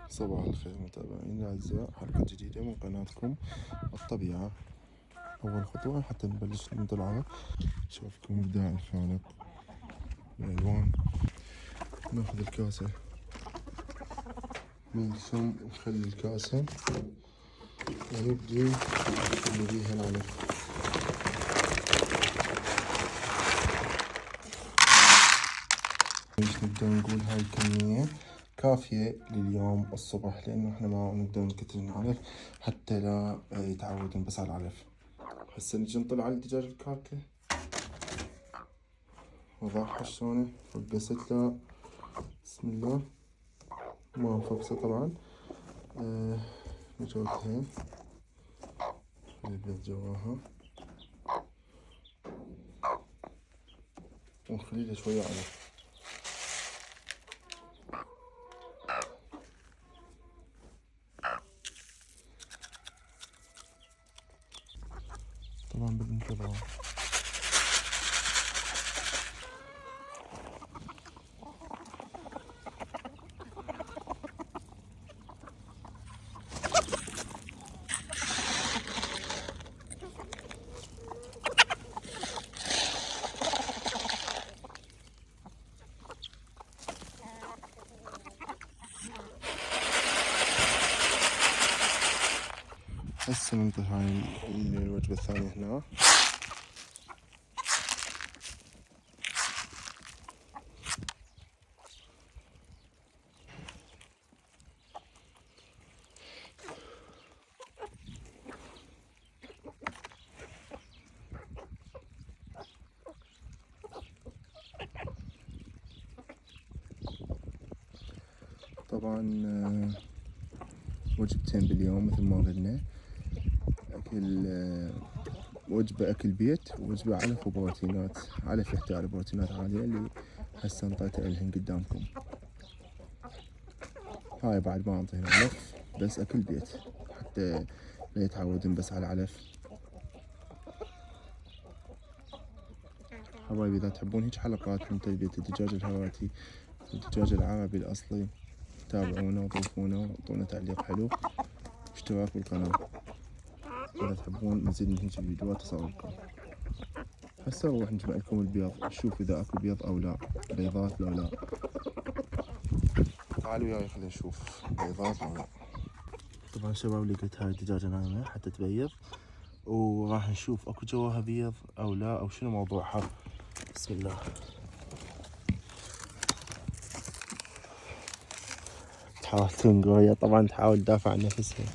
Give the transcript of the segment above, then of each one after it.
صباح الخير متابعينا الأعزاء، حلقة جديدة من قناتكم الطبيعة. أول خطوة حتى نبلش نطلع نشوفكم إبداع الخالق الألوان. ناخذ الكاسة من ثم نخلي الكاسة ونبدي نخلي بيها العلف. نبدأ نقول هاي الكمية كافية لليوم الصبح، لأنه إحنا ما نقدر نكتر العلف حتى لا يتعودون بس على العلف. هسه نجي نطلع على الدجاج الكاكة، وضعها شلونه فقست له. بسم الله، ما مفقسة طبعا. نجودها نبدأ جواها ونخلي لها شوية علف. طبعا بالانتظار. هسه ننطر هاي الوجبة الثانية هنا. طبعا وجبتين باليوم مثل ما قلنا، أكل وجبة أكل بيت ووجبة علف وبروتينات. علف يحتوي على بروتينات عالية اللي هسه انطيته الهن قدامكم. هاي بعد ما انطينا علف بس أكل بيت حتى لا يتعودون بس على العلف. حبايبي إذا تحبون هيج حلقات من تربية الدجاج الهواتي والدجاج العربي الأصلي، تابعونا وضيفونا وأعطونا تعليق حلو، اشتراك بالقناة إذا تحبون مزيد من هيج الفيديوهات تصوركم. هسه نروح نجمع لكم البيض، نشوف إذا أكو بيض أو لا، بيضات لو لا. تعالوا وياي خلينا نشوف بيضات أو لا. طبعا شباب لقيت هاي الدجاجة نايمة حتى تبيض، وراح نشوف أكو جواها بيض أو لا أو شنو موضوعها. بسم الله. تحاول تنقر، هي طبعا تحاول تدافع عن نفسها،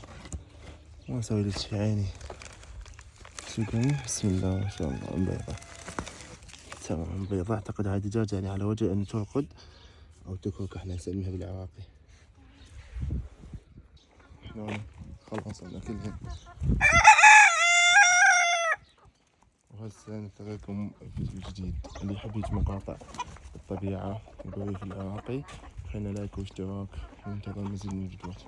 ما اسوي لك شي عيني. شوفي بسم الله ما شاء الله بيضة. تمام بيضة. اعتقد هاي دجاجة يعني على وجه ان ترقد او تكرك، احنا نسميها بالعراقي. احنا خلصنا كلها، وهسه نلتقيكم بفيديو جديد. اللي يحب يجي مقاطع الطبيعة وبالريف العراقي خلينا لايك واشتراك، وننتظر مزيد من الفيديوهات.